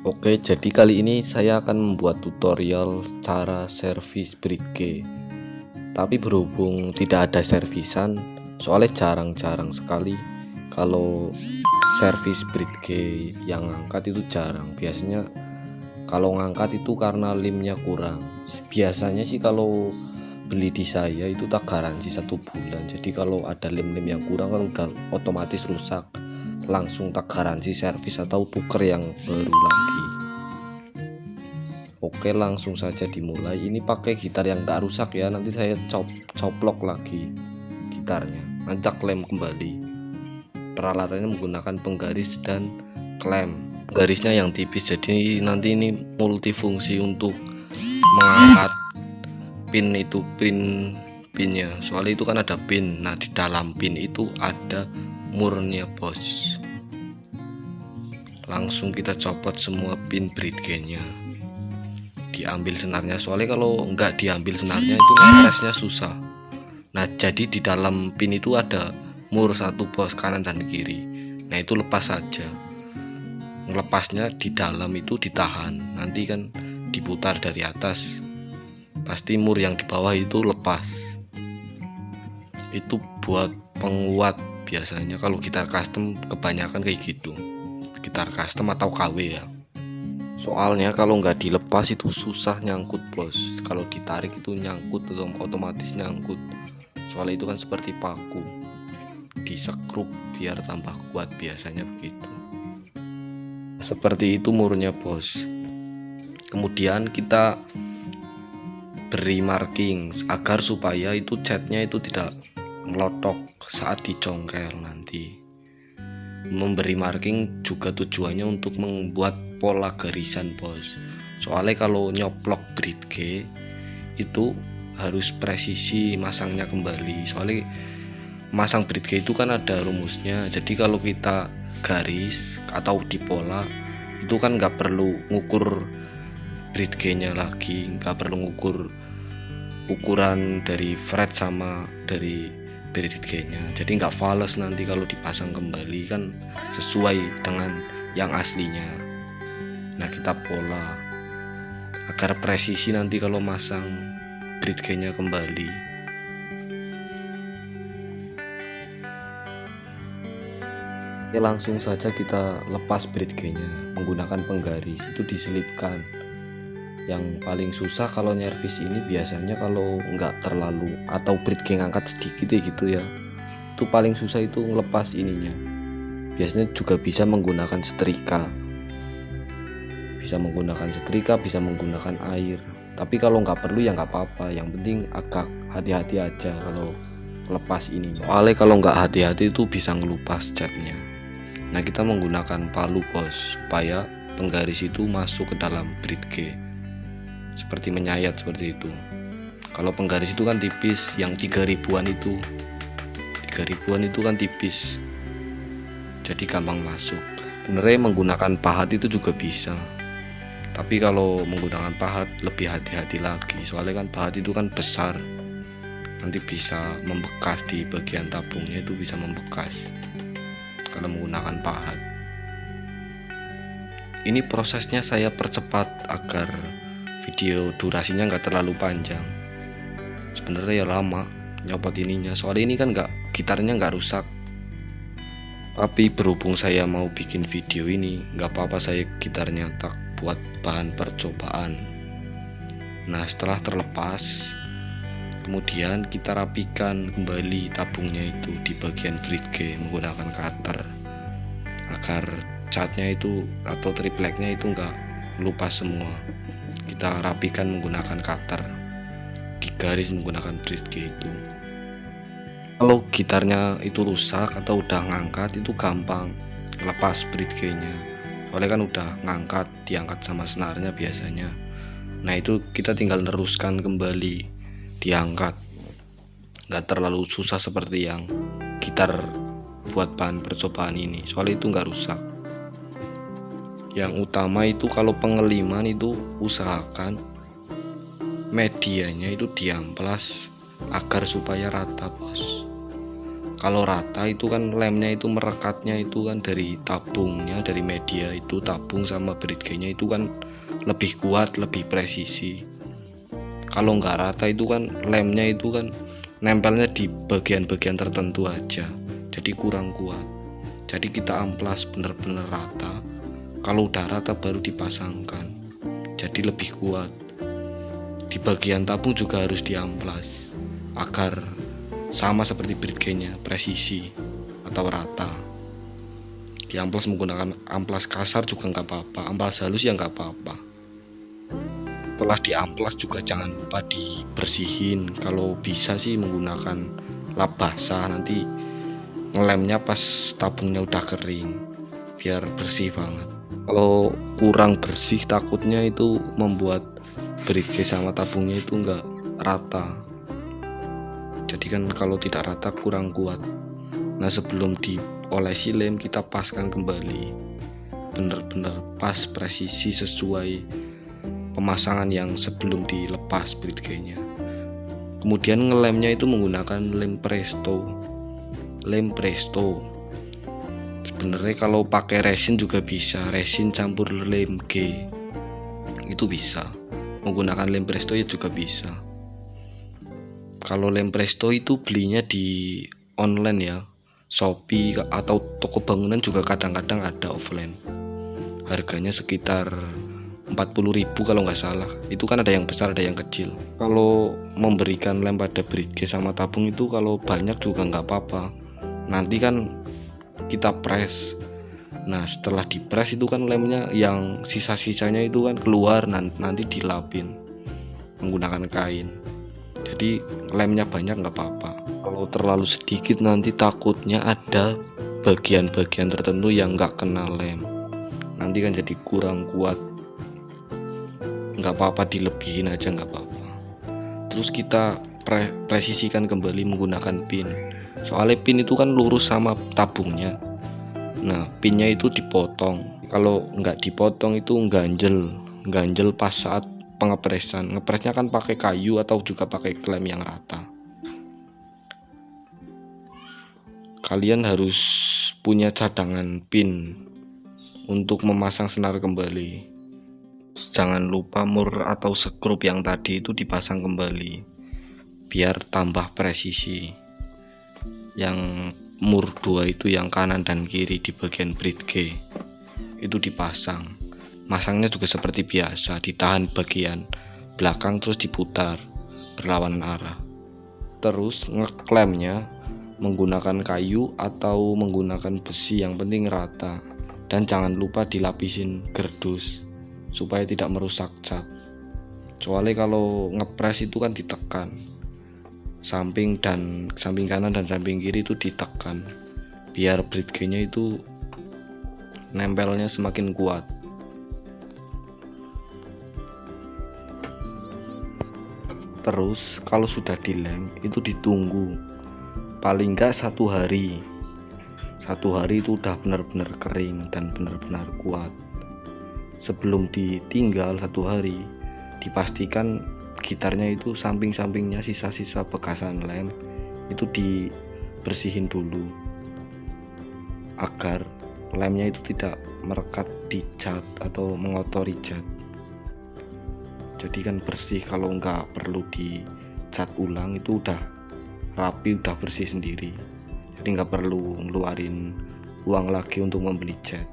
Oke, jadi kali ini saya akan membuat tutorial cara servis brake. Tapi berhubung tidak ada servisan, soalnya jarang-jarang sekali kalau servis brake yang ngangkat itu jarang. Biasanya kalau ngangkat itu karena limnya kurang. Biasanya sih kalau beli di saya itu tak garansi 1 bulan. Jadi kalau ada lem-lem yang kurang kan udah otomatis rusak, langsung tak garansi servis atau tuker yang baru lagi. Oke, langsung saja dimulai. Ini pakai gitar yang gak rusak ya, nanti saya coplok lagi gitarnya, nanti tak klem kembali. Peralatannya menggunakan penggaris dan klem, garisnya yang tipis, jadi nanti ini multifungsi untuk mengangkat pinnya, soalnya itu kan ada pin. Nah, di dalam pin itu ada murnya bos. Langsung kita copot semua pin brake-nya, diambil senarnya, soalnya kalau nggak diambil senarnya itu ngetesnya susah. Nah, jadi di dalam pin itu ada mur satu bos, kanan dan kiri. Nah, itu lepas saja. Melepasnya di dalam itu ditahan, nanti kan diputar dari atas, pasti mur yang di bawah itu lepas. Itu buat penguat biasanya. Kalau gitar custom kebanyakan kayak gitu, gitar custom atau KW ya. Soalnya kalau nggak dilepas itu susah nyangkut bos. Kalau ditarik itu nyangkut, otomatis nyangkut. Soalnya itu kan seperti paku, disekrup biar tambah kuat, biasanya begitu. Seperti itu murnya bos. Kemudian kita beri marking agar supaya itu catnya itu tidak melotok saat dicongkel nanti. Memberi marking juga tujuannya untuk membuat pola garisan bos. Soalnya kalau nyoplok brake itu harus presisi masangnya kembali. Soalnya masang brake itu kan ada rumusnya. Jadi kalau kita garis atau di pola itu kan nggak perlu ngukur brake-nya lagi, nggak perlu ngukur ukuran dari fret sama dari brake-nya. Jadi nggak fals nanti kalau dipasang kembali, kan sesuai dengan yang aslinya. Nah, kita pola agar presisi nanti kalau masang brake-nya kembali. Oke, langsung saja kita lepas brake-nya menggunakan penggaris, itu diselipkan. Yang paling susah kalau nyervis ini biasanya kalau nggak terlalu atau brake ngangkat sedikit ya gitu ya, itu paling susah itu ngelepas ininya. Biasanya juga bisa menggunakan setrika, bisa menggunakan air. Tapi kalau nggak perlu ya nggak apa-apa, yang penting agak hati-hati aja kalau lepas ini. Soalnya kalau nggak hati-hati itu bisa ngelupas catnya. Nah, kita menggunakan palu bos supaya penggaris itu masuk ke dalam brake, seperti menyayat seperti itu. Kalau penggaris itu kan tipis, yang 3000-an itu kan tipis, jadi gampang masuk. Sebenarnya menggunakan pahat itu juga bisa, tapi kalau menggunakan pahat lebih hati-hati lagi, soalnya kan pahat itu kan besar, nanti bisa membekas di bagian tabungnya, itu bisa membekas kalau menggunakan pahat. Ini prosesnya saya percepat agar video durasinya nggak terlalu panjang. Sebenarnya ya lama nyopot ininya, soalnya ini kan gitarnya nggak rusak. Tapi berhubung saya mau bikin video ini, nggak apa-apa saya gitarnya tak buat bahan percobaan. Nah, setelah terlepas, kemudian kita rapikan kembali tabungnya itu di bagian brake menggunakan cutter agar catnya itu atau tripleknya itu nggak lupas semua. Kita rapikan menggunakan cutter, digaris menggunakan brake itu. Kalau gitarnya itu rusak atau udah ngangkat itu gampang lepas brake-nya, soalnya kan udah ngangkat, diangkat sama senarnya biasanya. Nah, itu kita tinggal neruskan kembali, diangkat, nggak terlalu susah seperti yang gitar buat bahan percobaan ini, soalnya itu nggak rusak. Yang utama itu kalau pengeliman itu usahakan medianya itu diamplas agar supaya rata bos. Kalau rata itu kan lemnya itu merekatnya itu kan dari tabungnya, dari media itu tabung sama bridge-nya itu kan lebih kuat, lebih presisi. Kalau nggak rata itu kan lemnya itu kan nempelnya di bagian-bagian tertentu aja, jadi kurang kuat. Jadi kita amplas bener-bener rata. Kalau udah rata baru dipasangkan, jadi lebih kuat. Di bagian tabung juga harus diamplas agar sama seperti bridge-nya, presisi atau rata. Diamplas menggunakan amplas kasar juga nggak apa-apa, amplas halus ya nggak apa-apa. Setelah diamplas juga jangan lupa dibersihin. Kalau bisa sih menggunakan lap basah, nanti ngelemnya pas tabungnya udah kering biar bersih banget. Kalau kurang bersih takutnya itu membuat bridge sama tabungnya itu nggak rata. Jadi kan kalau tidak rata kurang kuat. Nah, sebelum diolesi lem kita paskan kembali, bener-bener pas presisi sesuai pemasangan yang sebelum dilepas bridge-nya. Kemudian ngelemnya itu menggunakan lem Presto. Sebenarnya kalau pakai resin juga bisa, resin campur lem G itu bisa. Menggunakan lem Presto ya juga bisa. Kalau lem Presto itu belinya di online ya, Shopee atau toko bangunan juga kadang-kadang ada offline. Harganya sekitar 40.000 kalau nggak salah. Itu kan ada yang besar ada yang kecil. Kalau memberikan lem pada bridge sama tabung itu kalau banyak juga nggak apa-apa. Nanti kan kita press. Nah, setelah dipres itu kan lemnya yang sisa-sisanya itu kan keluar, nanti dilapin menggunakan kain. Jadi lemnya banyak nggak apa-apa. Kalau terlalu sedikit nanti takutnya ada bagian-bagian tertentu yang nggak kena lem, nanti kan jadi kurang kuat. Nggak apa-apa, dilebihin aja nggak apa-apa. Terus kita presisikan kembali menggunakan pin. Soalnya pin itu kan lurus sama tabungnya. Nah, pinnya itu dipotong. Kalau nggak dipotong itu ganjel pas saat pengepresan. Ngepresnya kan pakai kayu atau juga pakai klem yang rata. Kalian harus punya cadangan pin untuk memasang senar kembali. Jangan lupa mur atau skrup yang tadi itu dipasang kembali biar tambah presisi. Yang mur 2 itu yang kanan dan kiri di bagian bridge itu dipasang. Masangnya juga seperti biasa, ditahan bagian belakang terus diputar berlawanan arah. Terus ngeklemnya menggunakan kayu atau menggunakan besi, yang penting rata. Dan jangan lupa dilapisin gerdus supaya tidak merusak cat. Soalnya kalau ngepres itu kan ditekan, samping kanan dan samping kiri itu ditekan biar bridge-nya itu nempelnya semakin kuat. Terus kalau sudah dilem itu ditunggu paling enggak 1 hari. 1 hari itu udah benar-benar kering dan benar-benar kuat. Sebelum ditinggal 1 hari, dipastikan gitarnya itu samping-sampingnya sisa-sisa bekasan lem itu dibersihin dulu agar lemnya itu tidak merekat di cat atau mengotori cat. Jadi kan bersih, kalau nggak perlu dicat ulang itu udah rapi, udah bersih sendiri. Jadi nggak perlu ngeluarin uang lagi untuk membeli cat.